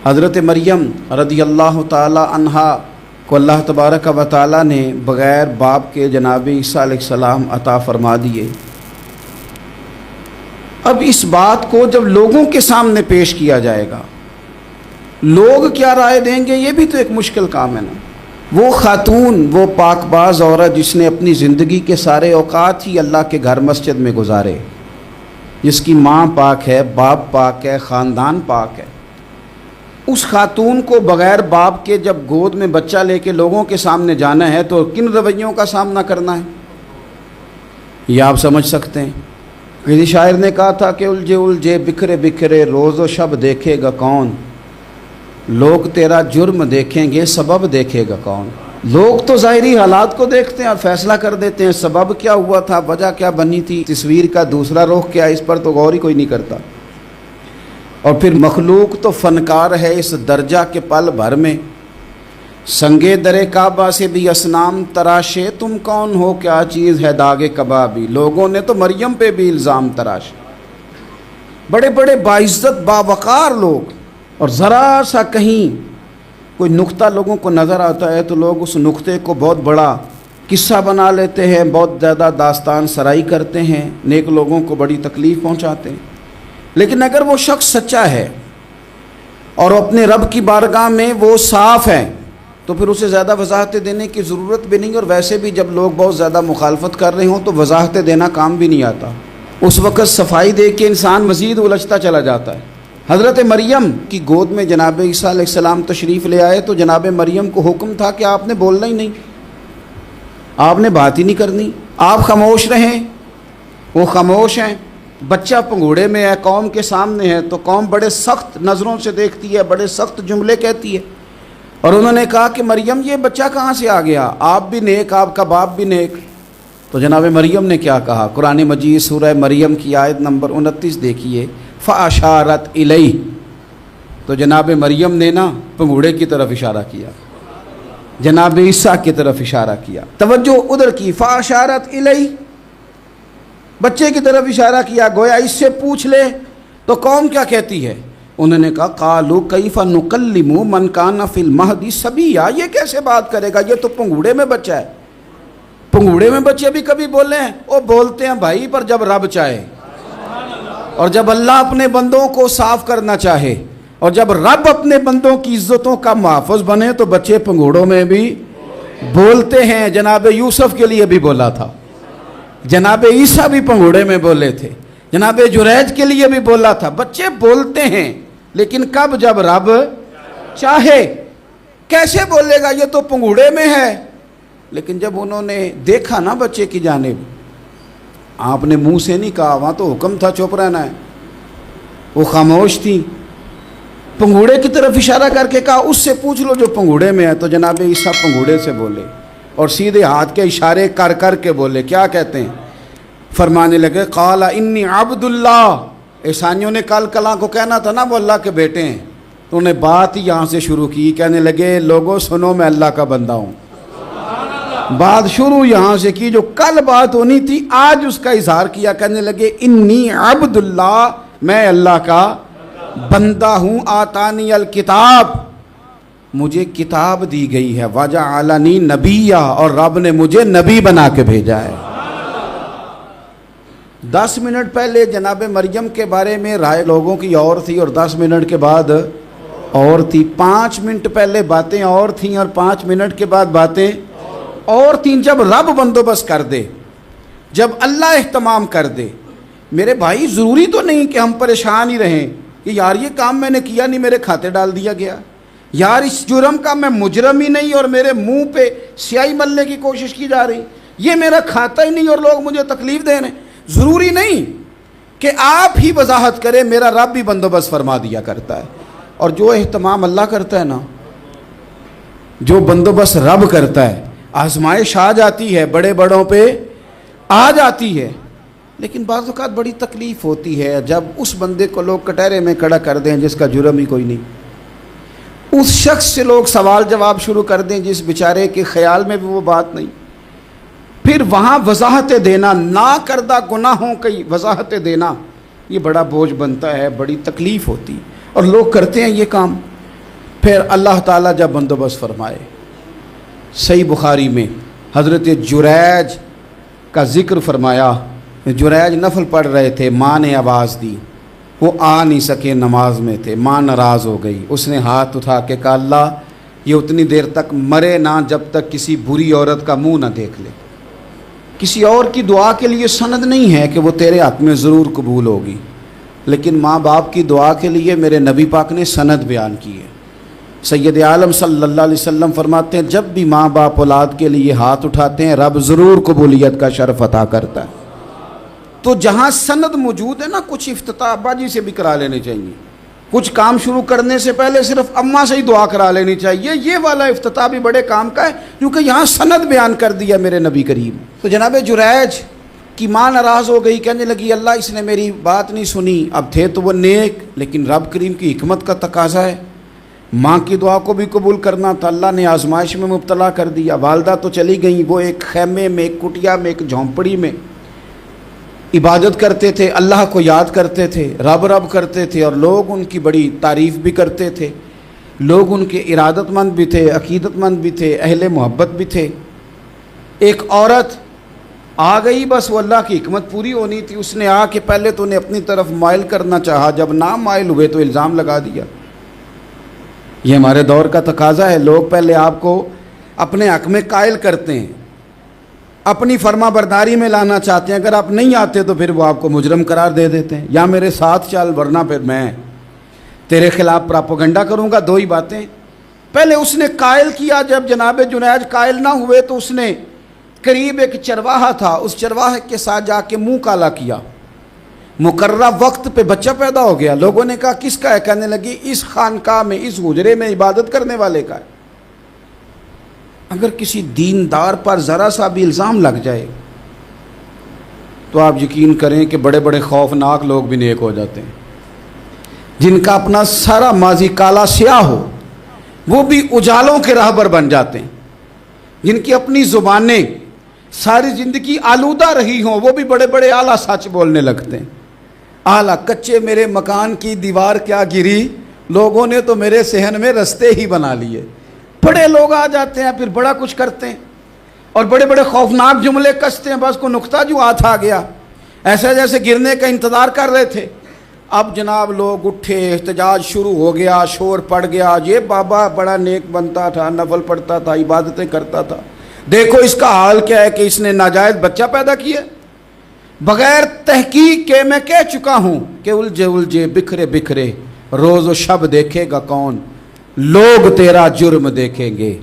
حضرت مریم رضی اللہ تعالی عنہا کو اللہ تبارک و تعالی نے بغیر باپ کے جناب عیسیٰ علیہ السلام عطا فرما دیے۔ اب اس بات کو جب لوگوں کے سامنے پیش کیا جائے گا، لوگ کیا رائے دیں گے، یہ بھی تو ایک مشکل کام ہے نا۔ وہ خاتون، وہ پاک باز عورت جس نے اپنی زندگی کے سارے اوقات ہی اللہ کے گھر مسجد میں گزارے، جس کی ماں پاک ہے، باپ پاک ہے، خاندان پاک ہے، اس خاتون کو بغیر باپ کے جب گود میں بچہ لے کے لوگوں کے سامنے جانا ہے تو کن رویوں کا سامنا کرنا ہے، یہ آپ سمجھ سکتے ہیں۔ کسی شاعر نے کہا تھا کہ الجھے الجھے بکھرے بکھرے روز و شب دیکھے گا کون، لوگ تیرا جرم دیکھیں گے سبب دیکھے گا کون۔ لوگ تو ظاہری حالات کو دیکھتے ہیں اور فیصلہ کر دیتے ہیں، سبب کیا ہوا تھا، وجہ کیا بنی تھی، تصویر کا دوسرا رخ کیا، اس پر تو غور ہی کوئی نہیں کرتا۔ اور پھر مخلوق تو فنکار ہے اس درجہ کے پل بھر میں، سنگے در کعبہ سے بھی اسنام تراشے، تم کون ہو کیا چیز ہے داغ کبابی۔ لوگوں نے تو مریم پہ بھی الزام تراشے، بڑے بڑے باعزت باوقار لوگ، اور ذرا سا کہیں کوئی نقطہ لوگوں کو نظر آتا ہے تو لوگ اس نقطے کو بہت بڑا قصہ بنا لیتے ہیں، بہت زیادہ داستان سرائی کرتے ہیں، نیک لوگوں کو بڑی تکلیف پہنچاتے ہیں۔ لیکن اگر وہ شخص سچا ہے اور اپنے رب کی بارگاہ میں وہ صاف ہے تو پھر اسے زیادہ وضاحتیں دینے کی ضرورت بھی نہیں، اور ویسے بھی جب لوگ بہت زیادہ مخالفت کر رہے ہوں تو وضاحتیں دینا کام بھی نہیں آتا، اس وقت صفائی دے کے انسان مزید الجھتا چلا جاتا ہے۔ حضرت مریم کی گود میں جناب عیسیٰ علیہ السلام تشریف لے آئے تو جناب مریم کو حکم تھا کہ آپ نے بولنا ہی نہیں، آپ نے بات ہی نہیں کرنی، آپ خاموش رہیں۔ وہ خاموش ہیں، بچہ پنگوڑے میں ہے، قوم کے سامنے ہے تو قوم بڑے سخت نظروں سے دیکھتی ہے، بڑے سخت جملے کہتی ہے، اور انہوں نے کہا کہ مریم یہ بچہ کہاں سے آ گیا، آپ بھی نیک، آپ کا باپ بھی نیک۔ تو جناب مریم نے کیا کہا، قرآن مجید سورہ مریم کی آیت نمبر 29 دیکھیے، فَأَشَارَتْ إِلَيْهِ، تو جناب مریم نے نا پنگوڑے کی طرف اشارہ کیا، جناب عیسیٰ کی طرف اشارہ کیا، توجہ ادھر کی، فَأَشَارَتْ إِلَيْهِ، بچے کی طرف اشارہ کیا، گویا اس سے پوچھ لے تو قوم کیا کہتی ہے۔ انہوں نے کہا قَالُوا كَيْفَ نُكَلِّمُ مَنْ كَانَ فِي الْمَهْدِ صَبِيًّا، یہ کیسے بات کرے گا، یہ تو پنگوڑے میں بچہ ہے۔ پنگوڑے میں بچے بھی کبھی بولے ہیں، وہ بولتے ہیں بھائی، پر جب رب چاہے، اور جب اللہ اپنے بندوں کو صاف کرنا چاہے، اور جب رب اپنے بندوں کی عزتوں کا محافظ بنے تو بچے پنگوڑوں میں بھی بولتے ہیں۔ جناب یوسف کے لیے بھی بولا تھا، جناب عیسیٰ بھی پنگوڑے میں بولے تھے، جناب جریج کے لیے بھی بولا تھا، بچے بولتے ہیں، لیکن کب، جب رب چاہے۔ کیسے بولے گا، یہ تو پنگوڑے میں ہے۔ لیکن جب انہوں نے دیکھا نا بچے کی جانب، آپ نے منہ سے نہیں کہا، وہاں تو حکم تھا چپ رہنا ہے، وہ خاموش تھی، پنگوڑے کی طرف اشارہ کر کے کہا اس سے پوچھ لو جو پنگوڑے میں ہے۔ تو جناب عیسیٰ پنگوڑے سے بولے اور سیدھے ہاتھ کے اشارے کر کر کے بولے، کیا کہتے ہیں، فرمانے لگے قال انی عبد اللہ۔ عیسائیوں نے کل کلاں کو کہنا تھا نا وہ اللہ کے بیٹے ہیں، تو انہیں بات ہی یہاں سے شروع کی، کہنے لگے لوگوں سنو میں اللہ کا بندہ ہوں۔ بات شروع یہاں سے کی، جو کل بات ہونی تھی آج اس کا اظہار کیا، کہنے لگے انی عبد اللہ، میں اللہ کا بندہ ہوں، آتانی الکتاب، مجھے کتاب دی گئی ہے، وجعلنی نبیّا، اور رب نے مجھے نبی بنا کے بھیجا ہے۔ 10 منٹ پہلے جناب مریم کے بارے میں رائے لوگوں کی اور تھی، اور 10 منٹ کے بعد اور تھی، 5 منٹ پہلے باتیں اور تھیں اور 5 منٹ کے بعد باتیں اور تین۔ جب رب بندوبست کر دے، جب اللہ اہتمام کر دے، میرے بھائی ضروری تو نہیں کہ ہم پریشان ہی رہیں کہ یار یہ کام میں نے کیا نہیں، میرے کھاتے ڈال دیا گیا، یار اس جرم کا میں مجرم ہی نہیں اور میرے منہ پہ سیاہی ملنے کی کوشش کی جا رہی، یہ میرا کھاتا ہی نہیں اور لوگ مجھے تکلیف دے رہے ہیں۔ ضروری نہیں کہ آپ ہی وضاحت کریں، میرا رب بھی بندوبست فرما دیا کرتا ہے، اور جو اہتمام اللہ کرتا ہے نا، جو بندوبست رب کرتا ہے، آزمائش آ جاتی ہے، بڑے بڑوں پہ آ جاتی ہے، لیکن بعض اوقات بڑی تکلیف ہوتی ہے جب اس بندے کو لوگ کٹہرے میں کھڑا کر دیں جس کا جرم ہی کوئی نہیں، اس شخص سے لوگ سوال جواب شروع کر دیں جس بیچارے کے خیال میں بھی وہ بات نہیں، پھر وہاں وضاحتیں دینا، نہ کردہ گناہوں کی وضاحتیں دینا، یہ بڑا بوجھ بنتا ہے، بڑی تکلیف ہوتی، اور لوگ کرتے ہیں یہ کام۔ پھر اللہ تعالیٰ جب بندوبست فرمائے، صحیح بخاری میں حضرت جریج کا ذکر فرمایا، جریج نفل پڑھ رہے تھے، ماں نے آواز دی، وہ آ نہیں سکے، نماز میں تھے، ماں ناراض ہو گئی، اس نے ہاتھ اٹھا کے کہا اللہ یہ اتنی دیر تک مرے نہ جب تک کسی بری عورت کا منہ نہ دیکھ لے۔ کسی اور کی دعا کے لیے سند نہیں ہے کہ وہ تیرے حق میں ضرور قبول ہوگی، لیکن ماں باپ کی دعا کے لیے میرے نبی پاک نے سند بیان کی ہے۔ سید عالم صلی اللہ علیہ وسلم فرماتے ہیں جب بھی ماں باپ اولاد کے لیے ہاتھ اٹھاتے ہیں رب ضرور قبولیت کا شرف عطا کرتا ہے۔ تو جہاں سند موجود ہے نا، کچھ افتتاح ابا جی سے بھی کرا لینے چاہیے، کچھ کام شروع کرنے سے پہلے صرف اماں سے ہی دعا کرا لینی چاہیے، یہ والا افتتاح بھی بڑے کام کا ہے کیونکہ یہاں سند بیان کر دیا میرے نبی کریم۔ تو جناب جریج کی ماں ناراض ہو گئی، کہنے لگی اللہ اس نے میری بات نہیں سنی۔ اب تھے تو وہ نیک، لیکن رب کریم کی حکمت کا تقاضا ہے، ماں کی دعا کو بھی قبول کرنا تھا، اللہ نے آزمائش میں مبتلا کر دیا۔ والدہ تو چلی گئیں، وہ ایک خیمے میں، ایک کٹیا میں، ایک جھونپڑی میں عبادت کرتے تھے، اللہ کو یاد کرتے تھے، رب رب کرتے تھے، اور لوگ ان کی بڑی تعریف بھی کرتے تھے، لوگ ان کے ارادت مند بھی تھے، عقیدت مند بھی تھے، اہل محبت بھی تھے۔ ایک عورت آ گئی، بس وہ اللہ کی حکمت پوری ہونی تھی، اس نے آ کے پہلے تو انہیں اپنی طرف مائل کرنا چاہا، جب نہ مائل ہوئے تو الزام لگا دیا۔ یہ ہمارے دور کا تقاضا ہے، لوگ پہلے آپ کو اپنے حق میں قائل کرتے ہیں، اپنی فرما برداری میں لانا چاہتے ہیں، اگر آپ نہیں آتے تو پھر وہ آپ کو مجرم قرار دے دیتے ہیں، یا میرے ساتھ چل ورنہ پھر میں تیرے خلاف پراپوگنڈا کروں گا۔ دو ہی باتیں، پہلے اس نے قائل کیا، جب جناب جنیج قائل نہ ہوئے تو اس نے قریب ایک چرواہا تھا، اس چرواہے کے ساتھ جا کے منہ کالا کیا، مقررہ وقت پہ بچہ پیدا ہو گیا۔ لوگوں نے کہا کس کا ہے؟ کہنے لگی اس خانقاہ میں، اس حجرے میں عبادت کرنے والے کا ہے۔ اگر کسی دیندار پر ذرا سا بھی الزام لگ جائے تو آپ یقین کریں کہ بڑے بڑے خوفناک لوگ بھی نیک ہو جاتے ہیں، جن کا اپنا سارا ماضی کالا سیاہ ہو وہ بھی اجالوں کے راہبر بن جاتے ہیں، جن کی اپنی زبانیں ساری زندگی آلودہ رہی ہوں وہ بھی بڑے بڑے اعلیٰ سچ بولنے لگتے ہیں۔ اعلیٰ کچے میرے مکان کی دیوار کیا گری، لوگوں نے تو میرے صحن میں رستے ہی بنا لیے۔ بڑے لوگ آ جاتے ہیں، پھر بڑا کچھ کرتے ہیں اور بڑے بڑے خوفناک جملے کستے ہیں، بس کو نقطہ جو ہاتھ آ گیا، ایسے جیسے گرنے کا انتظار کر رہے تھے۔ اب جناب لوگ اٹھے، احتجاج شروع ہو گیا، شور پڑ گیا، یہ بابا بڑا نیک بنتا تھا، نفل پڑھتا تھا، عبادتیں کرتا تھا، دیکھو اس کا حال کیا ہے کہ اس نے ناجائز بچہ پیدا کیا۔ بغیر تحقیق کے میں کہہ چکا ہوں کہ الجھے الجھے بکھرے بکھرے روز و شب دیکھے گا کون، لوگ تیرا جرم دیکھیں گے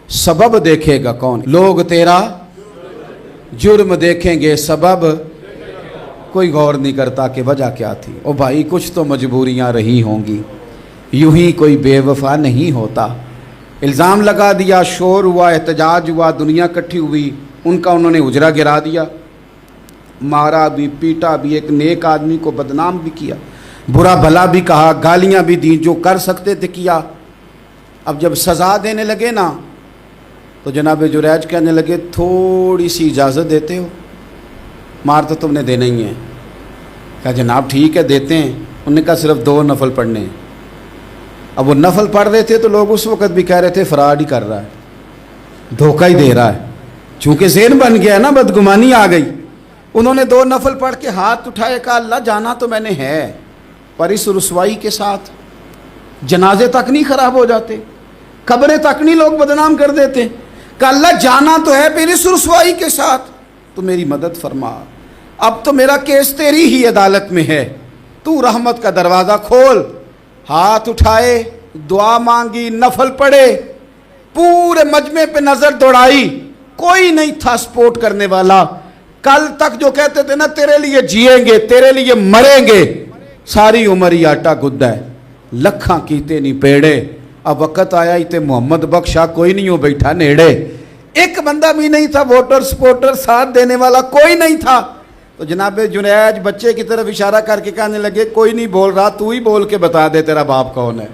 سبب دیکھے گا کون، لوگ تیرا جرم دیکھیں گے سبب کوئی غور نہیں کرتا کہ وجہ کیا تھی۔ او بھائی کچھ تو مجبوریاں رہی ہوں گی، یوں ہی کوئی بے وفا نہیں ہوتا۔ الزام لگا دیا، شور ہوا، احتجاج ہوا، دنیا اکٹھی ہوئی، ان کا انہوں نے حجرہ گرا دیا، مارا بھی، پیٹا بھی، ایک نیک آدمی کو بدنام بھی کیا، برا بھلا بھی کہا، گالیاں بھی دی، جو کر سکتے تھے کیا۔ اب جب سزا دینے لگے نا تو جناب جریج کہنے لگے تھوڑی سی اجازت دیتے ہو، مار تو تم نے دینا ہی ہے۔ کہا جناب ٹھیک ہے دیتے ہیں۔ انہوں نے کہا صرف 2 نفل پڑھنے ہیں۔ اب وہ نفل پڑھ رہے تھے تو لوگ اس وقت بھی کہہ رہے تھے فراڈ ہی کر رہا ہے، دھوکہ ہی دے رہا ہے، چونکہ ذہن بن گیا نا، بدگمانی آ گئی۔ انہوں نے 2 نفل پڑھ کے ہاتھ اٹھائے، کہا اللہ جانا تو میں نے ہے، پر اس رسوائی کے ساتھ جنازے تک نہیں خراب ہو جاتے، قبریں تک نہیں لوگ بدنام کر دیتے، کہ اللہ جانا تو ہے پھر اس رسوائی کے ساتھ تو میری مدد فرما، اب تو میرا کیس تیری ہی عدالت میں ہے، تو رحمت کا دروازہ کھول۔ ہاتھ اٹھائے، دعا مانگی، نفل پڑھے، پورے مجمع پہ نظر دوڑائی، کوئی نہیں تھا سپورٹ کرنے والا۔ کل تک جو کہتے تھے نا تیرے لیے جیئیں گے، تیرے لیے مریں گے، ساری عمر ہی آٹا گدہ ہے، لکھاں کیتے نہیں پیڑے، اب وقت آیا ہی تے محمد بخشا کوئی نہیں ہو بیٹھا نیڑے، ایک بندہ بھی نہیں تھا ووٹر سپورٹر ساتھ دینے والا کوئی نہیں تھا۔ تو جناب جنیج بچے کی طرف اشارہ کر کے کہنے لگے کوئی نہیں بول رہا، تو ہی بول کے بتا دے تیرا باپ کون ہے،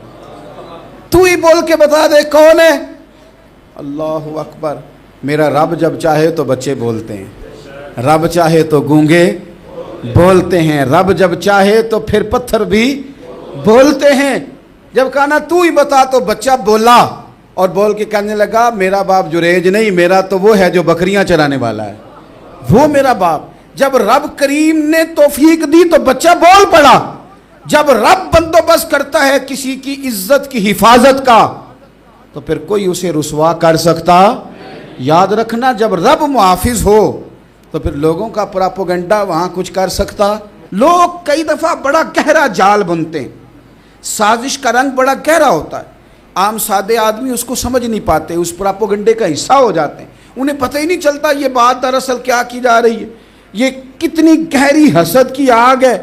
تو ہی بول کے بتا دے کون ہے۔ اللہ اکبر، میرا رب جب چاہے تو بچے بولتے ہیں، رب چاہے تو گونگے بولتے ہیں، رب جب چاہے تو پھر پتھر بھی بولتے ہیں۔ جب کہا نا تو ہی بتا تو بچہ بولا اور بول کے کہنے لگا میرا باپ جریج نہیں، میرا تو وہ ہے جو بکریاں چرانے والا ہے، وہ میرا باپ۔ جب رب کریم نے توفیق دی تو بچہ بول پڑا۔ جب رب بندوبست کرتا ہے کسی کی عزت کی حفاظت کا تو پھر کوئی اسے رسوا کر سکتا؟ یاد رکھنا، جب رب محافظ ہو تو پھر لوگوں کا پراپوگنڈا وہاں کچھ کر سکتا؟ لوگ کئی دفعہ بڑا گہرا جال بنتے ہیں، سازش کا رنگ بڑا گہرا ہوتا ہے، عام سادے آدمی اس کو سمجھ نہیں پاتے، اس پراپوگنڈے کا حصہ ہو جاتے ہیں، انہیں پتہ ہی نہیں چلتا یہ بات دراصل کیا کی جا رہی ہے۔ یہ کتنی گہری حسد کی آگ ہے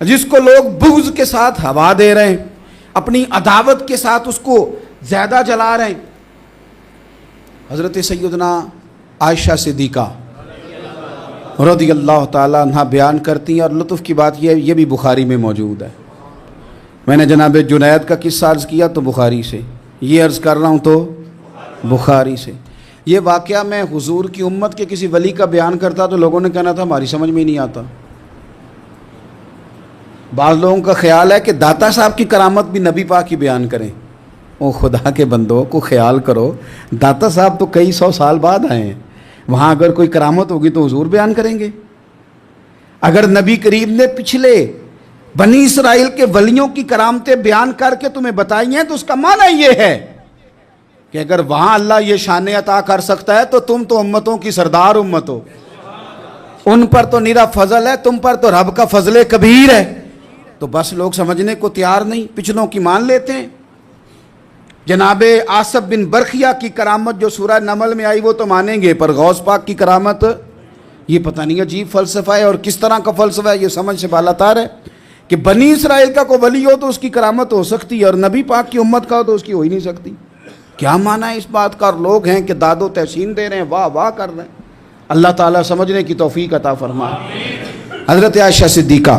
جس کو لوگ بغض کے ساتھ ہوا دے رہے ہیں، اپنی عداوت کے ساتھ اس کو زیادہ جلا رہے ہیں۔ حضرت سیدنا عائشہ صدیقہ رضی اللہ تعالیٰ عنہ بیان کرتی ہیں، اور لطف کی بات یہ بھی بخاری میں موجود ہے۔ میں نے جناب جنید کا قصہ عرض کیا تو بخاری سے، یہ عرض کر رہا ہوں تو بخاری سے۔ یہ واقعہ میں حضور کی امت کے کسی ولی کا بیان کرتا تو لوگوں نے کہنا تھا ہماری سمجھ میں ہی نہیں آتا۔ بعض لوگوں کا خیال ہے کہ داتا صاحب کی کرامت بھی نبی پاک کی بیان کریں۔ او خدا کے بندوں کو خیال کرو، داتا صاحب تو کئی سو سال بعد آئے ہیں، وہاں اگر کوئی کرامت ہوگی تو حضور بیان کریں گے؟ اگر نبی کریم نے پچھلے بنی اسرائیل کے ولیوں کی کرامتیں بیان کر کے تمہیں بتائی ہیں تو اس کا معنی یہ ہے کہ اگر وہاں اللہ یہ شان عطا کر سکتا ہے تو تم تو امتوں کی سردار امت ہو، ان پر تو نیرا فضل ہے، تم پر تو رب کا فضل کبیر ہے۔ تو بس لوگ سمجھنے کو تیار نہیں، پچھلوں کی مان لیتے ہیں۔ جناب آصف بن برخیہ کی کرامت جو سورہ نمل میں آئی وہ تو مانیں گے، پر غوث پاک کی کرامت یہ پتہ نہیں عجیب فلسفہ ہے، اور کس طرح کا فلسفہ ہے یہ سمجھ سے بالاتر ہے کہ بنی اسرائیل کا کوئی ولی ہو تو اس کی کرامت ہو سکتی ہے اور نبی پاک کی امت کا ہو تو اس کی ہو ہی نہیں سکتی۔ کیا معنی ہے اس بات کا؟ اور لوگ ہیں کہ داد و تحسین دے رہے ہیں، واہ واہ کر رہے ہیں۔ اللہ تعالیٰ سمجھنے کی توفیق عطا فرمائے۔ حضرت عائشہ صدیقہ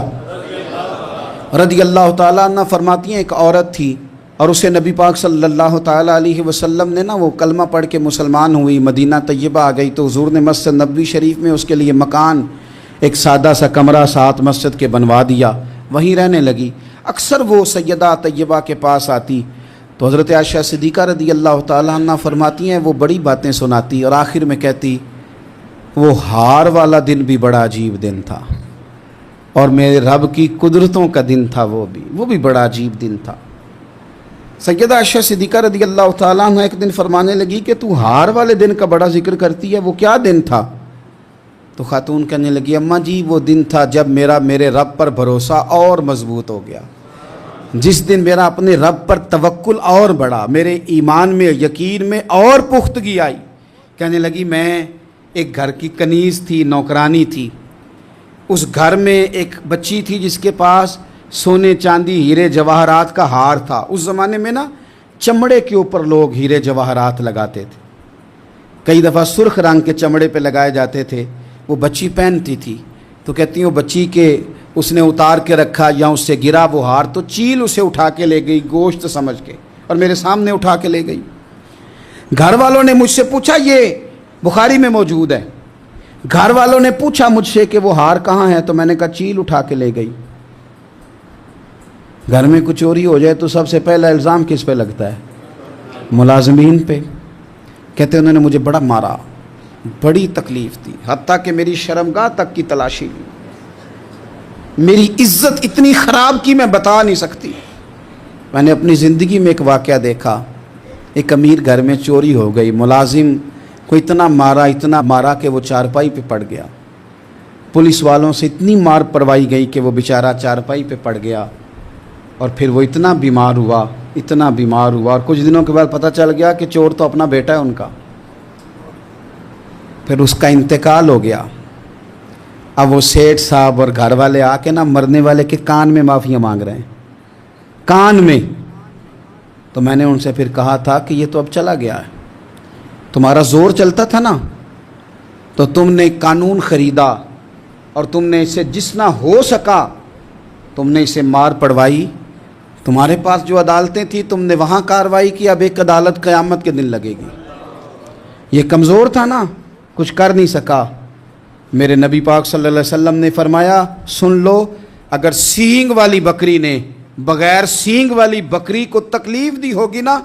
رضی اللہ تعالیٰ عنہ فرماتی ہیں ایک عورت تھی اور اسے نبی پاک صلی اللہ تعالیٰ علیہ وسلم نے وہ کلمہ پڑھ کے مسلمان ہوئی، مدینہ طیبہ آ گئی تو حضور نے مسجد نبوی شریف میں اس کے لیے مکان، ایک سادہ سا کمرہ ساتھ مسجد کے بنوا دیا، وہیں رہنے لگی۔ اکثر وہ سیدہ طیبہ کے پاس آتی تو حضرت عائشہ صدیقہ رضی اللہ تعالیٰ عنہ فرماتی ہیں وہ بڑی باتیں سناتی اور آخر میں کہتی وہ ہار والا دن بھی بڑا عجیب دن تھا اور میرے رب کی قدرتوں کا دن تھا، وہ بھی بڑا عجیب دن تھا۔ سیدہ عائشہ صدیقہ رضی اللہ تعالیٰ عنہ ایک دن فرمانے لگی کہ تو ہار والے دن کا بڑا ذکر کرتی ہے، وہ کیا دن تھا؟ تو خاتون کہنے لگی اماں جی وہ دن تھا جب میرے رب پر بھروسہ اور مضبوط ہو گیا، جس دن میرا اپنے رب پر توکل اور بڑھا، میرے ایمان میں یقین میں اور پختگی آئی۔ کہنے لگی میں ایک گھر کی کنیز تھی، نوکرانی تھی، اس گھر میں ایک بچی تھی جس کے پاس سونے چاندی ہیرے جواہرات کا ہار تھا۔ اس زمانے میں چمڑے کے اوپر لوگ ہیرے جواہرات لگاتے تھے، کئی دفعہ سرخ رنگ کے چمڑے پہ لگائے جاتے تھے، وہ بچی پہنتی تھی تو کہتی ہیں وہ بچی کے اس نے اتار کے رکھا یا اس سے گرا وہ ہار تو چیل اسے اٹھا کے لے گئی گوشت سمجھ کے اور میرے سامنے اٹھا کے لے گئی۔ گھر والوں نے مجھ سے پوچھا، یہ بخاری میں موجود ہے، گھر والوں نے پوچھا مجھ سے کہ وہ ہار کہاں ہے تو میں نے کہا چیل اٹھا کے لے گئی۔ گھر میں کچھ چوری ہو جائے تو سب سے پہلا الزام کس پہ لگتا ہے؟ ملازمین پہ۔ کہتے انہوں نے مجھے بڑا مارا، بڑی تکلیف تھی، حتیٰ کہ میری شرمگاہ تک کی تلاشی لی، میری عزت اتنی خراب کی میں بتا نہیں سکتی۔ میں نے اپنی زندگی میں ایک واقعہ دیکھا، ایک امیر گھر میں چوری ہو گئی، ملازم کو اتنا مارا کہ وہ چارپائی پہ پڑ گیا، پولیس والوں سے اتنی مار پروائی گئی کہ وہ بیچارہ چارپائی پہ پڑ گیا، اور پھر وہ اتنا بیمار ہوا اور کچھ دنوں کے بعد پتہ چل گیا کہ چور تو اپنا بیٹا ہے ان کا، پھر اس کا انتقال ہو گیا۔ اب وہ سیٹھ صاحب اور گھر والے آ کے مرنے والے کے کان میں معافیاں مانگ رہے ہیں، کان میں۔ تو میں نے ان سے پھر کہا تھا کہ یہ تو اب چلا گیا ہے، تمہارا زور چلتا تھا نا تو تم نے قانون خریدا اور تم نے اسے جتنا ہو سکا تم نے اسے مار پڑوائی، تمہارے پاس جو عدالتیں تھیں تم نے وہاں کارروائی کی، اب ایک عدالت قیامت کے دن لگے گی۔ یہ کمزور تھا نا، کچھ کر نہیں سکا۔ میرے نبی پاک صلی اللہ علیہ وسلم نے فرمایا سن لو، اگر سینگ والی بکری نے بغیر سینگ والی بکری کو تکلیف دی ہوگی نا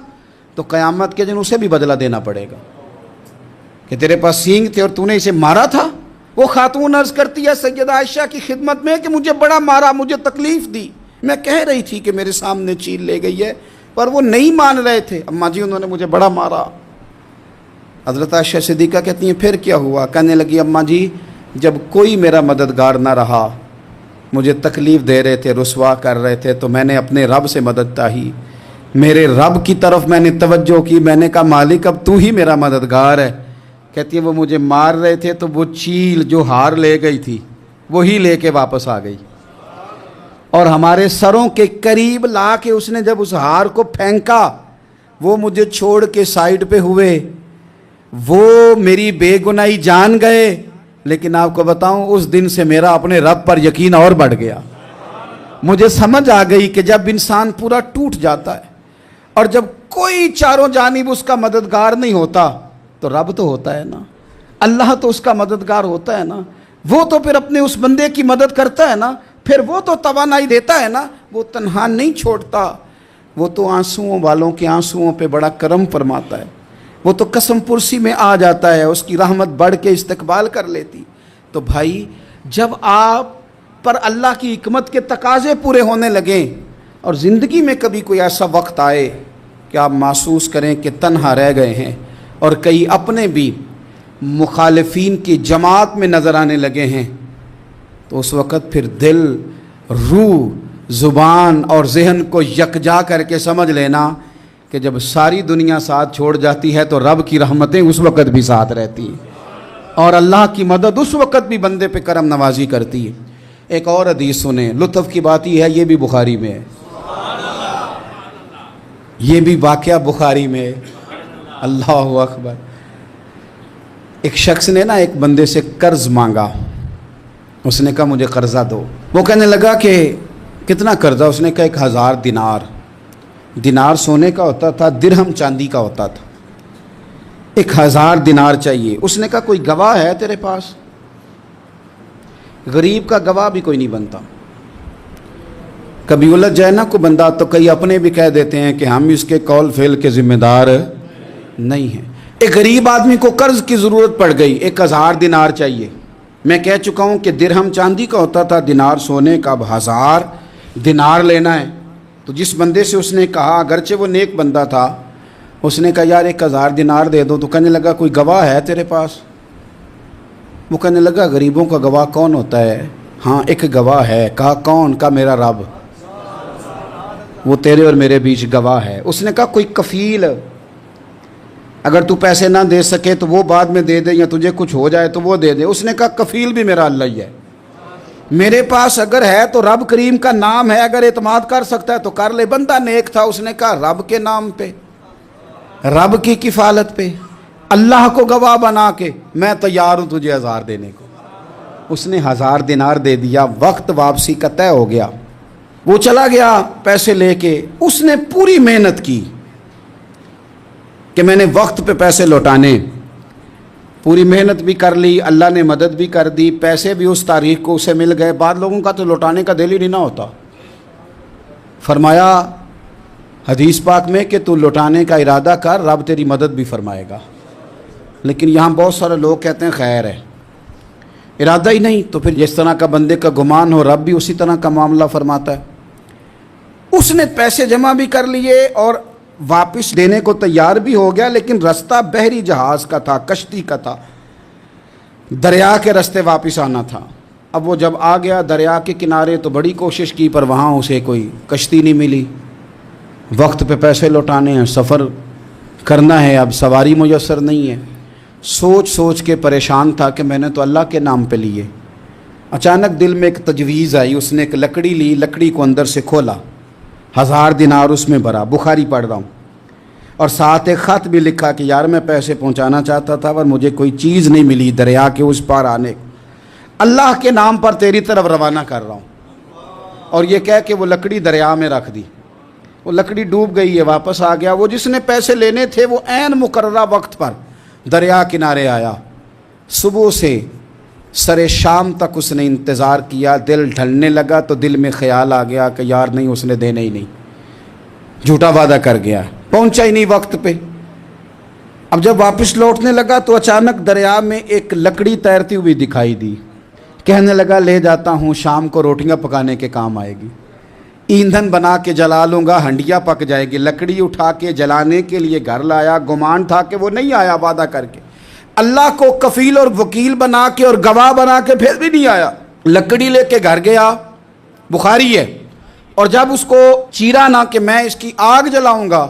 تو قیامت کے دن اسے بھی بدلہ دینا پڑے گا کہ تیرے پاس سینگ تھے اور تو نے اسے مارا تھا۔ وہ خاتون عرض کرتی ہے سیدہ عائشہ کی خدمت میں کہ مجھے بڑا مارا، مجھے تکلیف دی، میں کہہ رہی تھی کہ میرے سامنے چیل لے گئی ہے پر وہ نہیں مان رہے تھے، اماں جی انہوں نے مجھے بڑا مارا۔ حضرت عائشہ صدیقہ کہتی ہیں پھر کیا ہوا؟ کہنے لگی اماں جی جب کوئی میرا مددگار نہ رہا، مجھے تکلیف دے رہے تھے، رسوا کر رہے تھے، تو میں نے اپنے رب سے مدد چاہی، میرے رب کی طرف میں نے توجہ کی، میں نے کہا مالک اب تو ہی میرا مددگار ہے۔ کہتی ہے وہ مجھے مار رہے تھے تو وہ چیل جو ہار لے گئی تھی وہی لے کے واپس آ گئی، اور ہمارے سروں کے قریب لا کے اس نے جب اس ہار کو پھینکا وہ مجھے چھوڑ کے سائیڈ پہ ہوئے، وہ میری بے گناہی جان گئے، لیکن آپ کو بتاؤں اس دن سے میرا اپنے رب پر یقین اور بڑھ گیا۔ مجھے سمجھ آ گئی کہ جب انسان پورا ٹوٹ جاتا ہے اور جب کوئی چاروں جانب اس کا مددگار نہیں ہوتا تو رب تو ہوتا ہے نا، اللہ تو اس کا مددگار ہوتا ہے نا، وہ تو پھر اپنے اس بندے کی مدد کرتا ہے نا، پھر وہ تو توانائی دیتا ہے نا، وہ تنہا نہیں چھوڑتا، وہ تو آنسوؤں والوں کے آنسوؤں پہ بڑا کرم فرماتا ہے، وہ تو قسم پرسی میں آ جاتا ہے، اس کی رحمت بڑھ کے استقبال کر لیتی۔ تو بھائی جب آپ پر اللہ کی حکمت کے تقاضے پورے ہونے لگیں اور زندگی میں کبھی کوئی ایسا وقت آئے کہ آپ محسوس کریں کہ تنہا رہ گئے ہیں اور کئی اپنے بھی مخالفین کی جماعت میں نظر آنے لگے ہیں، تو اس وقت پھر دل، روح، زبان اور ذہن کو یکجا کر کے سمجھ لینا کہ جب ساری دنیا ساتھ چھوڑ جاتی ہے تو رب کی رحمتیں اس وقت بھی ساتھ رہتی ہیں اور اللہ کی مدد اس وقت بھی بندے پہ کرم نوازی کرتی ہے۔ ایک اور حدیث سنیں، لطف کی بات یہ ہے یہ بھی بخاری میں ہے، یہ بھی واقعہ بخاری میں ہے۔ اللہ اکبر۔ ایک شخص نے نا ایک بندے سے قرض مانگا، اس نے کہا مجھے قرضہ دو۔ وہ کہنے لگا کہ کتنا قرضہ؟ اس نے کہا 1000 دینار۔ دینار سونے کا ہوتا تھا، درہم چاندی کا ہوتا تھا۔ 1000 دینار چاہیے۔ اس نے کہا کوئی گواہ ہے تیرے پاس؟ غریب کا گواہ بھی کوئی نہیں بنتا، کبھی الجھ جائے نا کوئی بندہ تو کئی اپنے بھی کہہ دیتے ہیں کہ ہم اس کے قول فعل کے ذمہ دار نہیں ہیں۔ ایک غریب آدمی کو قرض کی ضرورت پڑ گئی، 1000 دینار چاہیے۔ میں کہہ چکا ہوں کہ درہم چاندی کا ہوتا تھا، دینار سونے کا، اب 1000 دینار لینا ہے۔ تو جس بندے سے اس نے کہا، اگرچہ وہ نیک بندہ تھا، اس نے کہا یار 1000 دینار دے دو، تو کہنے لگا کوئی گواہ ہے تیرے پاس؟ وہ کہنے لگا غریبوں کا گواہ کون ہوتا ہے؟ ہاں ایک گواہ ہے۔ کہا کون؟ کہا میرا رب، وہ تیرے اور میرے بیچ گواہ ہے۔ اس نے کہا کوئی کفیل، اگر تو پیسے نہ دے سکے تو وہ بعد میں دے دے، یا تجھے کچھ ہو جائے تو وہ دے دے۔ اس نے کہا کفیل بھی میرا اللہ ہی ہے، میرے پاس اگر ہے تو رب کریم کا نام ہے، اگر اعتماد کر سکتا ہے تو کر لے۔ بندہ نیک تھا، اس نے کہا رب کے نام پہ، رب کی کفالت پہ، اللہ کو گواہ بنا کے میں تیار ہوں تجھے 1000 دینے کو۔ اس نے 1000 دینار دے دیا، وقت واپسی کا طے ہو گیا، وہ چلا گیا پیسے لے کے۔ اس نے پوری محنت کی کہ میں نے وقت پہ پیسے لوٹانے، پوری محنت بھی کر لی، اللہ نے مدد بھی کر دی، پیسے بھی اس تاریخ کو اسے مل گئے۔ بعض لوگوں کا تو لوٹانے کا دل ہی نہیں نہ ہوتا۔ فرمایا حدیث پاک میں کہ تو لوٹانے کا ارادہ کر، رب تیری مدد بھی فرمائے گا۔ لیکن یہاں بہت سارے لوگ کہتے ہیں خیر ہے، ارادہ ہی نہیں، تو پھر جس طرح کا بندے کا گمان ہو رب بھی اسی طرح کا معاملہ فرماتا ہے۔ اس نے پیسے جمع بھی کر لیے اور واپس دینے کو تیار بھی ہو گیا، لیکن رستہ بحری جہاز کا تھا، کشتی کا تھا، دریا کے رستے واپس آنا تھا۔ اب وہ جب آ گیا دریا کے کنارے تو بڑی کوشش کی، پر وہاں اسے کوئی کشتی نہیں ملی۔ وقت پہ پیسے لوٹانے ہیں، سفر کرنا ہے، اب سواری میسر نہیں ہے۔ سوچ سوچ کے پریشان تھا کہ میں نے تو اللہ کے نام پہ لیے۔ اچانک دل میں ایک تجویز آئی، اس نے ایک لکڑی لی، لکڑی کو اندر سے کھولا، 1000 دینار اس میں بھرا، بخاری پڑھ رہا ہوں، اور ساتھ ایک خط بھی لکھا کہ یار میں پیسے پہنچانا چاہتا تھا پر مجھے کوئی چیز نہیں ملی دریا کے اس پار آنے، اللہ کے نام پر تیری طرف روانہ کر رہا ہوں۔ اور یہ کہہ کہ وہ لکڑی دریا میں رکھ دی، وہ لکڑی ڈوب گئی ہے، واپس آ گیا۔ وہ جس نے پیسے لینے تھے وہ عین مقررہ وقت پر دریا کنارے آیا۔ صبح سے سر شام تک اس نے انتظار کیا، دل ڈھلنے لگا تو دل میں خیال آ گیا کہ یار نہیں، اس نے دینا ہی نہیں، جھوٹا وعدہ کر گیا، پہنچا ہی نہیں وقت پہ۔ اب جب واپس لوٹنے لگا تو اچانک دریا میں ایک لکڑی تیرتی ہوئی دکھائی دی، کہنے لگا لے جاتا ہوں، شام کو روٹیاں پکانے کے کام آئے گی، ایندھن بنا کے جلا لوں گا، ہنڈیا پک جائے گی۔ لکڑی اٹھا کے جلانے کے لیے گھر لایا، گمان تھا کہ وہ نہیں آیا وعدہ کر کے، اللہ کو کفیل اور وکیل بنا کے اور گواہ بنا کے پھر بھی نہیں آیا۔ لکڑی لے کے گھر گیا، بخاری ہے، اور جب اس کو چیرا نہ کہ میں اس کی آگ جلاؤں گا،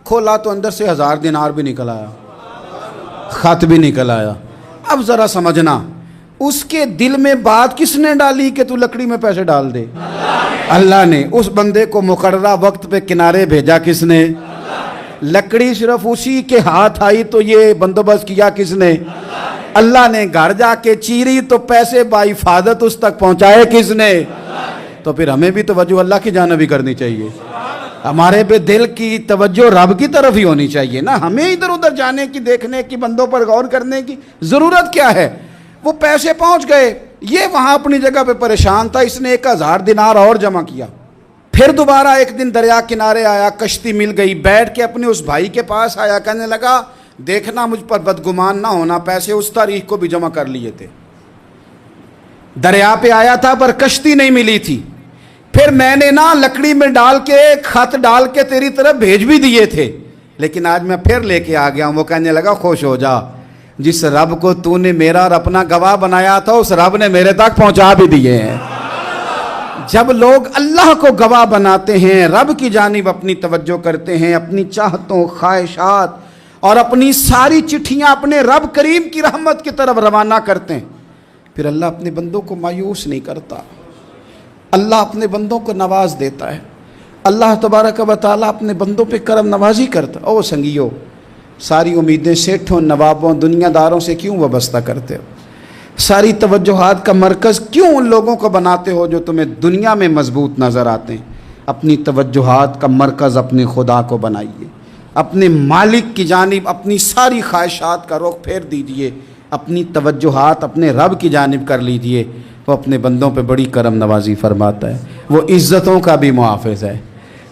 کھولا تو اندر سے 1000 دینار بھی نکل آیا، خط بھی نکل آیا۔ اب ذرا سمجھنا، اس کے دل میں بات کس نے ڈالی کہ تو لکڑی میں پیسے ڈال دے؟ اللہ نے۔ اس بندے کو مقررہ وقت پہ کنارے بھیجا کس نے؟ لکڑی صرف اسی کے ہاتھ آئی تو یہ بندوبست کیا کس نے؟ اللہ نے۔ گھر جا کے چیری تو پیسے بحفاظت اس تک پہنچائے کس نے؟ تو پھر ہمیں بھی توجہ اللہ کی جانب ہی کرنی چاہیے، ہمارے پہ دل کی توجہ رب کی طرف ہی ہونی چاہیے نا، ہمیں ادھر ادھر جانے کی، دیکھنے کی، بندوں پر غور کرنے کی ضرورت کیا ہے؟ وہ پیسے پہنچ گئے، یہ وہاں اپنی جگہ پہ پریشان تھا، اس نے 1000 دینار اور جمع کیا۔ پھر دوبارہ ایک دن دریا کنارے آیا، کشتی مل گئی، بیٹھ کے اپنے اس بھائی کے پاس آیا، کہنے لگا دیکھنا مجھ پر بدگمان نہ ہونا، پیسے اس تاریخ کو بھی جمع کر لیے تھے، دریا پہ آیا تھا پر کشتی نہیں ملی تھی، پھر میں نے نا لکڑی میں ڈال کے خط ڈال کے تیری طرف بھیج بھی دیے تھے، لیکن آج میں پھر لے کے آ گیا ہوں۔ وہ کہنے لگا خوش ہو جا، جس رب کو تو نے میرا اور اپنا گواہ بنایا تھا اس رب نے میرے تک پہنچا بھی دیے ہیں۔ جب لوگ اللہ کو گواہ بناتے ہیں، رب کی جانب اپنی توجہ کرتے ہیں، اپنی چاہتوں، خواہشات اور اپنی ساری چٹھیاں اپنے رب کریم کی رحمت کی طرف روانہ کرتے ہیں، پھر اللہ اپنے بندوں کو مایوس نہیں کرتا، اللہ اپنے بندوں کو نواز دیتا ہے، اللہ تبارک و تعالیٰ اپنے بندوں پہ کرم نوازی کرتا ہے۔ او سنگیو، ساری امیدیں سیٹھوں، نوابوں، دنیا داروں سے کیوں وابستہ کرتے ہو؟ ساری توجہات کا مرکز کیوں ان لوگوں کو بناتے ہو جو تمہیں دنیا میں مضبوط نظر آتے ہیں؟ اپنی توجہات کا مرکز اپنے خدا کو بنائیے، اپنے مالک کی جانب اپنی ساری خواہشات کا رخ پھیر دیجئے، اپنی توجہات اپنے رب کی جانب کر لیجئے، وہ اپنے بندوں پہ بڑی کرم نوازی فرماتا ہے، وہ عزتوں کا بھی محافظ ہے،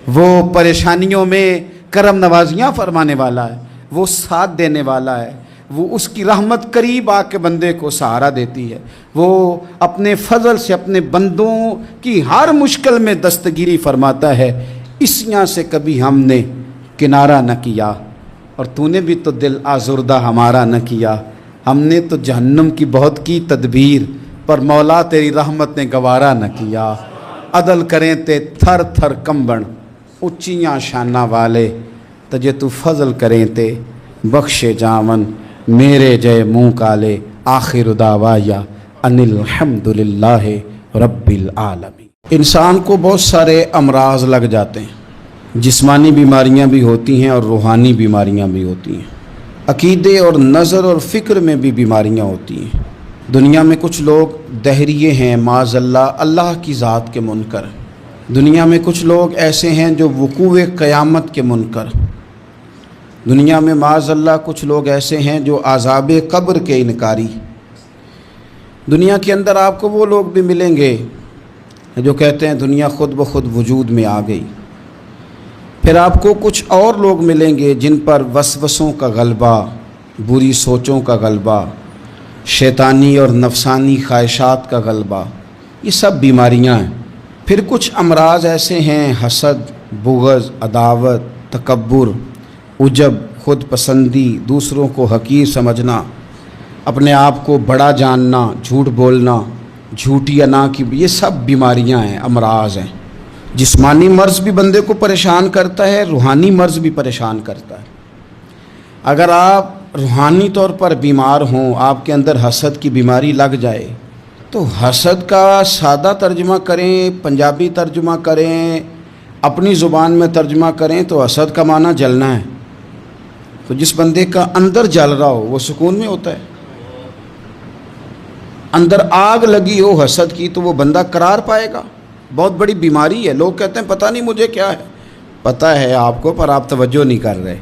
وہ پریشانیوں میں کرم نوازیاں فرمانے والا ہے، وہ ساتھ دینے والا ہے، وہ اس کی رحمت قریب آ کے بندے کو سہارا دیتی ہے، وہ اپنے فضل سے اپنے بندوں کی ہر مشکل میں دستگیری فرماتا ہے۔ اسیاں سے کبھی ہم نے کنارہ نہ کیا، اور تو نے بھی تو دل آزردہ ہمارا نہ کیا، ہم نے تو جہنم کی بہت کی تدبیر، پر مولا تیری رحمت نے گوارا نہ کیا۔ عدل کریں تے تھر تھر کمبن، اچیاں شانہ والے، تجھے تو فضل کریں تے بخشے جاون، میرے جے منہ کالے، آخر دعوایا ان الحمدللہ رب العالمین۔ انسان کو بہت سارے امراض لگ جاتے ہیں، جسمانی بیماریاں بھی ہوتی ہیں اور روحانی بیماریاں بھی ہوتی ہیں، عقیدے اور نظر اور فکر میں بھی بیماریاں ہوتی ہیں۔ دنیا میں کچھ لوگ دہریے ہیں، معاذ اللہ، اللہ کی ذات کے منکر۔ دنیا میں کچھ لوگ ایسے ہیں جو وقوع قیامت کے منکر۔ دنیا میں معاذ اللہ کچھ لوگ ایسے ہیں جو عذاب قبر کے انکاری۔ دنیا کے اندر آپ کو وہ لوگ بھی ملیں گے جو کہتے ہیں دنیا خود بخود وجود میں آ گئی۔ پھر آپ کو کچھ اور لوگ ملیں گے جن پر وسوسوں کا غلبہ، بری سوچوں کا غلبہ، شیطانی اور نفسانی خواہشات کا غلبہ، یہ سب بیماریاں ہیں۔ پھر کچھ امراض ایسے ہیں، حسد، بغض، عداوت، تکبر، عجب، خود پسندی، دوسروں کو حقیر سمجھنا، اپنے آپ کو بڑا جاننا، جھوٹ بولنا، جھوٹی انا کی، یہ سب بیماریاں ہیں، امراض ہیں۔ جسمانی مرض بھی بندے کو پریشان کرتا ہے، روحانی مرض بھی پریشان کرتا ہے۔ اگر آپ روحانی طور پر بیمار ہوں، آپ کے اندر حسد کی بیماری لگ جائے، تو حسد کا سادہ ترجمہ کریں، پنجابی ترجمہ کریں، اپنی زبان میں ترجمہ کریں تو حسد کا معنی جلنا ہے۔ تو جس بندے کا اندر جل رہا ہو وہ سکون میں ہوتا ہے، اندر آگ لگی ہو حسد کی تو وہ بندہ قرار پائے گا۔ بہت بڑی بیماری ہے، لوگ کہتے ہیں پتہ نہیں مجھے کیا ہے، پتہ ہے آپ کو پر آپ توجہ نہیں کر رہے۔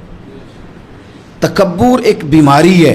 تکبر ایک بیماری ہے،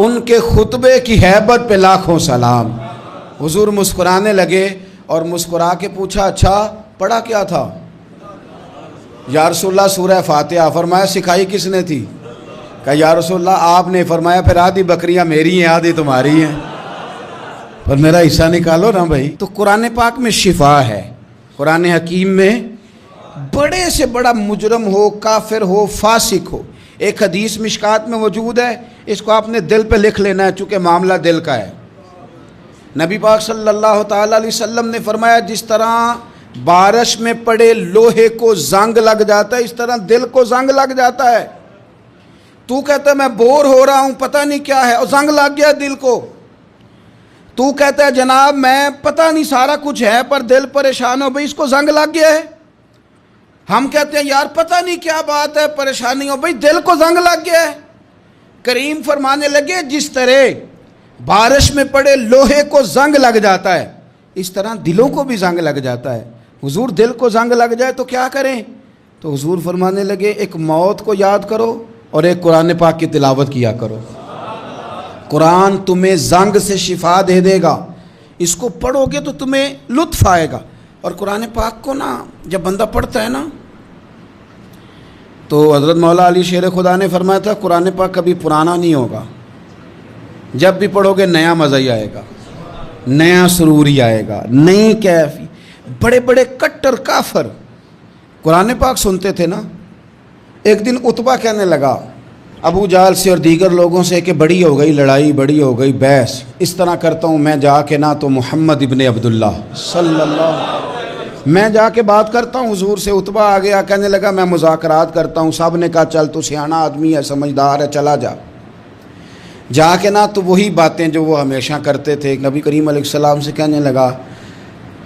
ان کے خطبے کی ہیبت پہ لاکھوں سلام۔ حضور مسکرانے لگے اور مسکرا کے پوچھا اچھا پڑھا کیا تھا؟ یا رسول اللہ سورہ فاتحہ۔ فرمایا سکھائی کس نے تھی؟ کہا یا رسول اللہ آپ نے۔ فرمایا پھر آدھی بکریاں میری ہیں آدھی تمہاری ہیں، پر میرا حصہ نکالو نا بھائی۔ تو قرآن پاک میں شفا ہے، قرآن حکیم میں بڑے سے بڑا مجرم ہو، کافر ہو، فاسق ہو، ایک حدیث مشکات میں موجود ہے، اس کو آپ نے دل پہ لکھ لینا ہے چونکہ معاملہ دل کا ہے۔ نبی پاک صلی اللہ تعالیٰ علیہ وسلم نے فرمایا جس طرح بارش میں پڑے لوہے کو زنگ لگ جاتا ہے اس طرح دل کو زنگ لگ جاتا ہے۔ تو کہتا ہے میں بور ہو رہا ہوں پتہ نہیں کیا ہے، اور زنگ لگ گیا دل کو۔ تو کہتا ہے جناب میں پتہ نہیں سارا کچھ ہے پر دل پریشان ہو، بھئی اس کو زنگ لگ گیا ہے۔ ہم کہتے ہیں یار پتہ نہیں کیا بات ہے پریشانی ہو، بھئی دل کو زنگ لگ گیا ہے۔ کریم فرمانے لگے جس طرح بارش میں پڑے لوہے کو زنگ لگ جاتا ہے اس طرح دلوں کو بھی زنگ لگ جاتا ہے۔ حضور دل کو زنگ لگ جائے تو کیا کریں؟ تو حضور فرمانے لگے ایک موت کو یاد کرو اور ایک قرآن پاک کی تلاوت کیا کرو، قرآن تمہیں زنگ سے شفا دے دے گا، اس کو پڑھو گے تو تمہیں لطف آئے گا۔ اور قرآن پاک کو نا جب بندہ پڑھتا ہے نا تو حضرت مولا علی شیر خدا نے فرمایا تھا قرآن پاک کبھی پرانا نہیں ہوگا، جب بھی پڑھو گے نیا مزہ ہی آئے گا، نیا سرور ہی آئے گا، نئی کیفی۔ بڑے بڑے کٹر کافر قرآن پاک سنتے تھے نا۔ ایک دن عتبہ کہنے لگا ابو جہل سے اور دیگر لوگوں سے کہ بڑی ہو گئی لڑائی، بڑی ہو گئی بحث، اس طرح کرتا ہوں میں جا کے نا تو محمد ابن عبداللہ صلی اللہ میں جا کے بات کرتا ہوں حضور سے۔ عتبہ آ گیا کہنے لگا میں مذاکرات کرتا ہوں۔ صاحب نے کہا چل تو سیاںا آدمی ہے سمجھدار ہے چلا جا۔ جا کے نا تو وہی باتیں جو وہ ہمیشہ کرتے تھے نبی کریم علیہ السلام سے کہنے لگا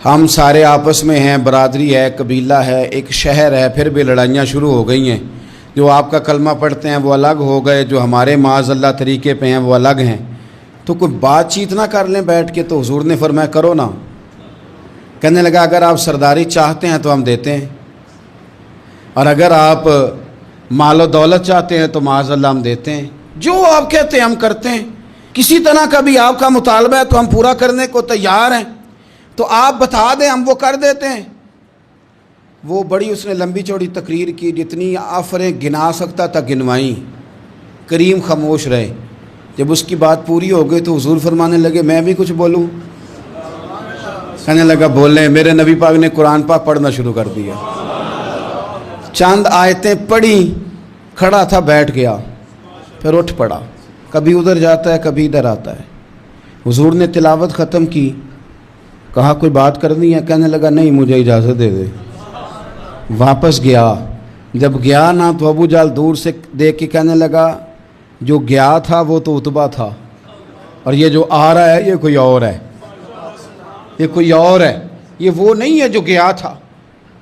ہم سارے آپس میں ہیں، برادری ہے، قبیلہ ہے، ایک شہر ہے، پھر بھی لڑائیاں شروع ہو گئی ہیں۔ جو آپ کا کلمہ پڑھتے ہیں وہ الگ ہو گئے، جو ہمارے معاذ اللہ طریقے پہ ہیں وہ الگ ہیں، تو کوئی بات چیت نہ کر لیں بیٹھ کے۔ تو حضور نے فرمایا کرو نا۔ کہنے لگا اگر آپ سرداری چاہتے ہیں تو ہم دیتے ہیں، اور اگر آپ مال و دولت چاہتے ہیں تو معاذ اللہ ہم دیتے ہیں، جو آپ کہتے ہیں ہم کرتے ہیں۔ کسی طرح کا بھی آپ کا مطالبہ ہے تو ہم پورا کرنے کو تیار ہیں، تو آپ بتا دیں ہم وہ کر دیتے ہیں۔ وہ بڑی اس نے لمبی چوڑی تقریر کی، جتنی آفریں گنا سکتا تھا گنوائیں۔ کریم خاموش رہے۔ جب اس کی بات پوری ہو گئی تو حضور فرمانے لگے میں بھی کچھ بولوں؟ کہنے لگا بولیں۔ میرے نبی پاک نے قرآن پاک پڑھنا شروع کر دیا، چند آیتیں پڑھی، کھڑا تھا بیٹھ گیا، پھر اٹھ پڑا، کبھی ادھر جاتا ہے کبھی ادھر آتا ہے۔ حضور نے تلاوت ختم کی، کہا کوئی بات کرنی ہے؟ کہنے لگا نہیں مجھے اجازت دے دے۔ واپس گیا، جب گیا نا تو ابو جہل دور سے دیکھ کے کہنے لگا جو گیا تھا وہ تو عتبہ تھا، اور یہ جو آ رہا ہے یہ کوئی اور ہے، یہ کوئی اور ہے، یہ وہ نہیں ہے جو گیا تھا۔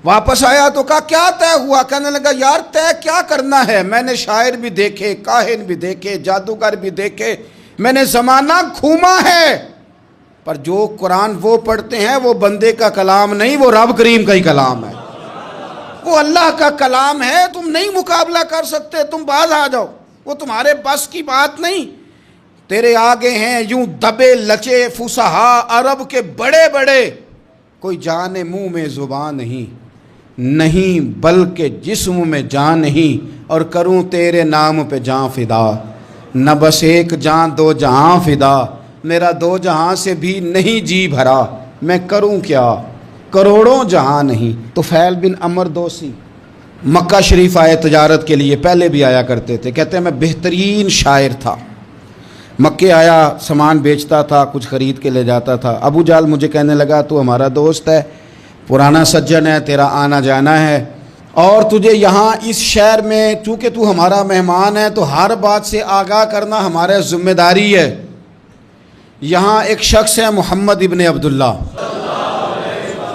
واپس آیا تو کہا کیا طے ہوا؟ کہنے لگا یار طے کیا کرنا ہے، میں نے شاعر بھی دیکھے، کاہن بھی دیکھے، جادوگر بھی دیکھے، میں نے زمانہ گھوما ہے، پر جو قرآن وہ پڑھتے ہیں وہ بندے کا کلام نہیں، وہ رب کریم کا ہی کلام ہے، وہ اللہ کا کلام ہے۔ تم نہیں مقابلہ کر سکتے، تم باز آ جاؤ، وہ تمہارے بس کی بات نہیں۔ تیرے آگے ہیں یوں دبے لچے فصحا عرب کے بڑے بڑے، کوئی جان منہ میں زبان نہیں بلکہ جسم میں جان نہیں، اور کروں تیرے نام پہ جان فدا، نہ بس ایک جان دو جہاں فدا، میرا دو جہاں سے بھی نہیں جی بھرا، میں کروں کیا کروڑوں جہاں نہیں۔ طفیل بن عمر دوسی مکہ شریف آئے تجارت کے لیے، پہلے بھی آیا کرتے تھے، کہتے ہیں میں بہترین شاعر تھا، مکے آیا سامان بیچتا تھا، کچھ خرید کے لے جاتا تھا۔ ابو جہل مجھے کہنے لگا تو ہمارا دوست ہے، پرانا سجن ہے، تیرا آنا جانا ہے، اور تجھے یہاں اس شہر میں چونکہ تو ہمارا مہمان ہے تو ہر بات سے آگاہ کرنا ہمارا ذمہ داری ہے۔ یہاں ایک شخص ہے محمد ابن عبداللہ،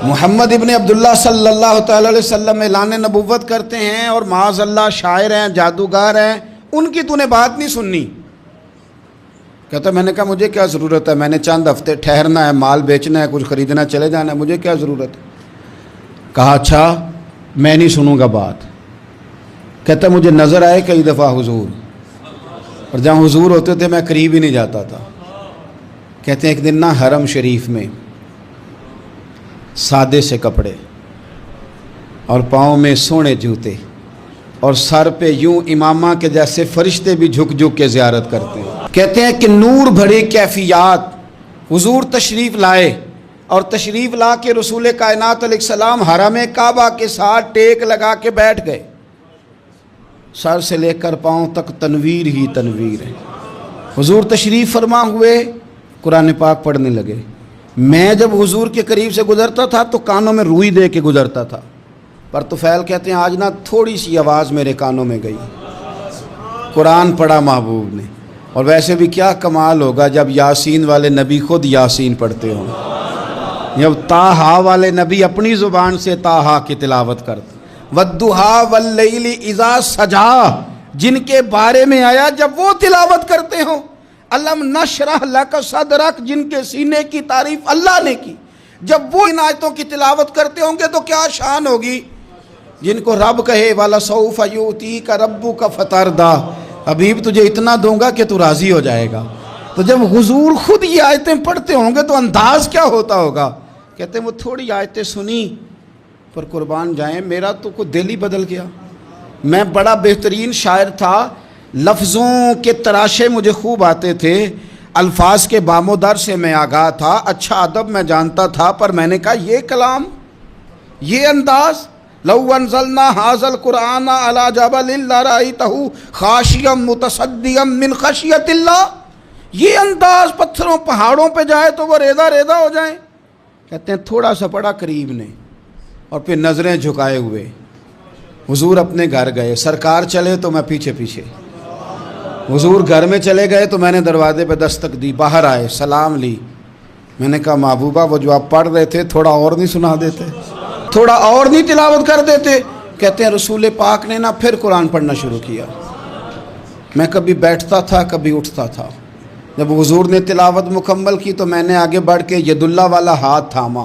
محمد ابن عبداللہ صلی اللہ تعالی علیہ وسلم اعلان نبوت کرتے ہیں، اور معاذ اللہ شاعر ہیں، جادوگر ہیں، ان کی تو نے بات نہیں سننی۔ کہتا میں نے کہا مجھے کیا ضرورت ہے، میں نے چند ہفتے ٹھہرنا ہے، مال بیچنا ہے، کچھ خریدنا چلے جانا ہے، مجھے کیا ضرورت ہے؟ کہا اچھا میں نہیں سنوں گا بات۔ کہتا مجھے نظر آئے کئی دفعہ حضور، اور جہاں حضور ہوتے تھے میں قریب ہی نہیں جاتا تھا. کہتے ہیں ایک دن نا حرم شریف میں سادے سے کپڑے اور پاؤں میں سونے جوتے اور سر پہ یوں امامہ کے جیسے فرشتے بھی جھک جھک کے زیارت کرتے ہیں. کہتے ہیں کہ نور بھری کیفیات حضور تشریف لائے اور تشریف لا کے رسول کائنات علیہ السلام حرم کعبہ کے ساتھ ٹیک لگا کے بیٹھ گئے. سر سے لے کر پاؤں تک تنویر ہی تنویر ہے. حضور تشریف فرما ہوئے قرآن پاک پڑھنے لگے. میں جب حضور کے قریب سے گزرتا تھا تو کانوں میں روئی دے کے گزرتا تھا، پر طفیل کہتے ہیں آج نا تھوڑی سی آواز میرے کانوں میں گئی، قرآن پڑھا محبوب نے. اور ویسے بھی کیا کمال ہوگا جب یاسین والے نبی خود یاسین پڑھتے ہوں، جب طٰہٰ والے نبی اپنی زبان سے طٰہٰ کی تلاوت کرتے. وَالضُّحَىٰ وَاللَّيْلِ اِذَا سَجَىٰ جن کے بارے میں آیا جب وہ تلاوت کرتے ہوں. الم نشرح لک صدرک جن کے سینے کی تعریف اللہ نے کی، جب وہ ان آیتوں کی تلاوت کرتے ہوں گے تو کیا شان ہوگی. جن کو رب کہے وَلَسَوْفَ يُؤْتِيكَ رَبُّكَ فَتَرْضَىٰ حبیب تجھے اتنا دوں گا کہ تو راضی ہو جائے گا. تو جب حضور خود یہ آیتیں پڑھتے ہوں گے تو انداز کیا ہوتا ہوگا. کہتے ہیں وہ تھوڑی آیتیں سنی پر قربان جائیں میرا تو کوئی دل ہی بدل گیا. میں بڑا بہترین شاعر تھا، لفظوں کے تراشے مجھے خوب آتے تھے، الفاظ کے بام و در سے میں آگاہ تھا، اچھا ادب میں جانتا تھا، پر میں نے کہا یہ کلام، یہ انداز، لو انزلنا ھذا القرآن علی جبل لرأیتہ خاشعا متصدعا من خشیۃ اللہ، یہ انداز پتھروں پہاڑوں پہ جائے تو وہ ریزہ ریزہ ہو جائیں. کہتے ہیں تھوڑا سا پڑا قریب نے اور پھر نظریں جھکائے ہوئے حضور اپنے گھر گئے. سرکار چلے تو میں پیچھے پیچھے، حضور گھر میں چلے گئے تو میں نے دروازے پہ دستک دی، باہر آئے، سلام لی. میں نے کہا محبوبہ وہ جو آپ پڑھ رہے تھے تھوڑا اور نہیں سنا دیتے، تھوڑا اور نہیں تلاوت کر دیتے. کہتے ہیں رسول پاک نے نا پھر قرآن پڑھنا شروع کیا. میں کبھی بیٹھتا تھا کبھی اٹھتا تھا. جب حضور نے تلاوت مکمل کی تو میں نے آگے بڑھ کے ید اللہ والا ہاتھ تھاما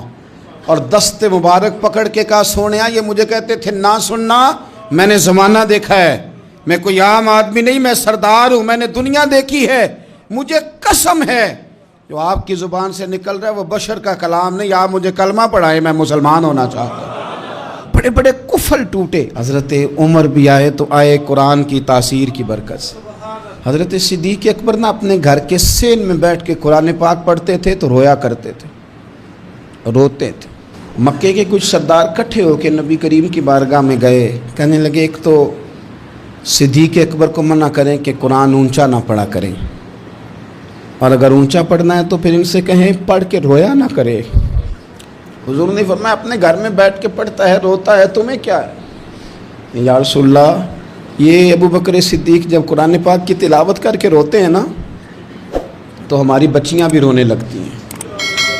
اور دست مبارک پکڑ کے کہا سونیا یہ مجھے کہتے تھے نہ سننا، میں نے زمانہ دیکھا ہے، میں کوئی عام آدمی نہیں، میں سردار ہوں، میں نے دنیا دیکھی ہے، مجھے قسم ہے جو آپ کی زبان سے نکل رہا ہے وہ بشر کا کلام نہیں. آپ مجھے کلمہ پڑھائے، میں مسلمان ہونا چاہتا ہوں. بڑے بڑے کفل ٹوٹے. حضرت عمر بھی آئے تو آئے قرآن کی تاثیر کی برکت سے. حضرت صدیق اکبر نا اپنے گھر کے سین میں بیٹھ کے قرآن پاک پڑھتے تھے تو رویا کرتے تھے، روتے تھے. مکے کے کچھ سردار کٹھے ہو کے نبی کریم کی بارگاہ میں گئے، کہنے لگے ایک تو صدیق اکبر کو منع کریں کہ قرآن اونچا نہ پڑھا کریں، اور اگر اونچا پڑھنا ہے تو پھر ان سے کہیں پڑھ کے رویا نہ کرے. حضور نے فرمایا اپنے گھر میں بیٹھ کے پڑھتا ہے روتا ہے، تمہیں کیا ہے. یا رسول اللہ یہ ابو بکر صدیق جب قرآن پاک کی تلاوت کر کے روتے ہیں نا تو ہماری بچیاں بھی رونے لگتی ہیں،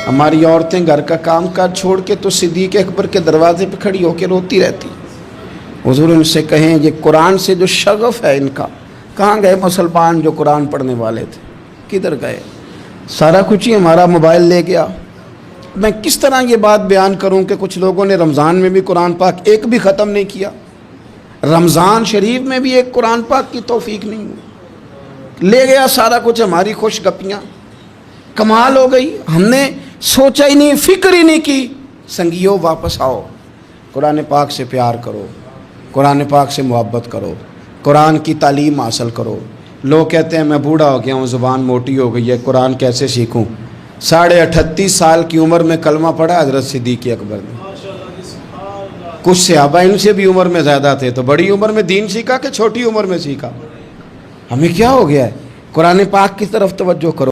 ہماری عورتیں گھر کا کام کاج چھوڑ کے تو صدیق اکبر کے دروازے پہ کھڑی ہو کے روتی رہتی. حضور ان سے کہیں یہ قرآن سے جو شغف ہے ان کا، کہاں گئے مسلمان جو قرآن پڑھنے والے تھے، کدھر گئے؟ سارا کچھ ہی ہمارا موبائل لے گیا. میں کس طرح یہ بات بیان کروں کہ کچھ لوگوں نے رمضان میں بھی قرآن پاک ایک بھی ختم نہیں کیا، رمضان شریف میں بھی ایک قرآن پاک کی توفیق نہیں ہوئی، لے گیا سارا کچھ ہماری خوش گپیاں. کمال ہو گئی، ہم نے سوچا ہی نہیں، فکر ہی نہیں کی. سنگیو واپس آؤ، قرآن پاک سے پیار کرو، قرآن پاک سے محبت کرو، قرآن کی تعلیم حاصل کرو. لوگ کہتے ہیں میں بوڑھا ہو گیا ہوں، زبان موٹی ہو گئی ہے، قرآن کیسے سیکھوں. 38.5 سال کی عمر میں کلمہ پڑھا حضرت صدیق اکبر نے. کچھ صحابہ ان سے بھی عمر میں زیادہ تھے تو بڑی عمر میں دین سیکھا کہ چھوٹی عمر میں سیکھا. ہمیں کیا ہو گیا ہے؟ قرآن پاک کی طرف توجہ کرو.